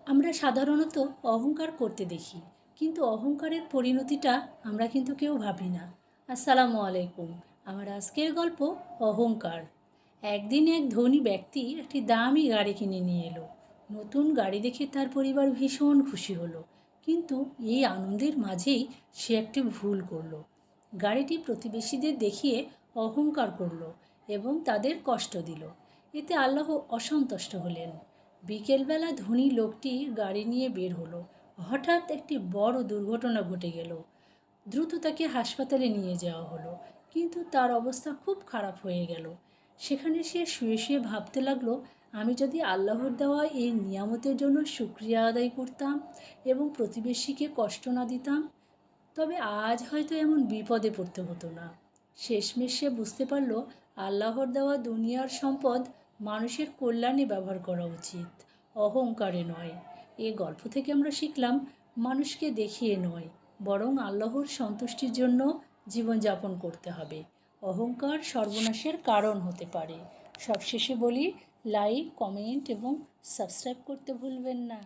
আমরা সাধারণত অহংকার করতে দেখি, কিন্তু অহংকারের পরিণতিটা আমরা কিন্তু কেউ ভাবি না। আসসালামু আলাইকুম। আমার আজকের গল্প অহংকার। একদিন এক ধনী ব্যক্তি একটি দামি গাড়ি কিনে নিয়ে এলো। নতুন গাড়ি দেখে তার পরিবার ভীষণ খুশি হলো। কিন্তু এই আনন্দের মাঝেই সে একটি ভুল করলো। গাড়িটি প্রতিবেশীদের দেখিয়ে অহংকার করলো এবং তাদের কষ্ট দিল। এতে আল্লাহ অসন্তুষ্ট হলেন। বিকেলবেলা ধনী লোকটি গাড়ি নিয়ে বের হলো। হঠাৎ একটি বড় দুর্ঘটনা ঘটে গেল। দ্রুত তাকে হাসপাতালে নিয়ে যাওয়া হলো, কিন্তু তার অবস্থা খুব খারাপ হয়ে গেল। সেখানে সে শুয়ে শুয়ে ভাবতে লাগলো, আমি যদি আল্লাহর দেওয়া এই নিয়ামতের জন্য শুকরিয়া আদায় করতাম এবং প্রতিবেশীকে কষ্ট না দিতাম, তবে আজ হয়তো এমন বিপদে পড়তে হতো না। শেষমেশ সে বুঝতে পারল, আল্লাহর দেওয়া দুনিয়ার সম্পদ মানুষের কল্যাণে ব্যবহার করা উচিত, অহংকারে নয়। এ গল্প থেকে আমরা শিখলাম, মানুষকে দেখিয়ে নয়, বরং আল্লাহর সন্তুষ্টির জন্য জীবনযাপন করতে হবে। অহংকার সর্বনাশের কারণ হতে পারে। সবশেষে বলি, লাইক, কমেন্ট এবং সাবস্ক্রাইব করতে ভুলবেন না।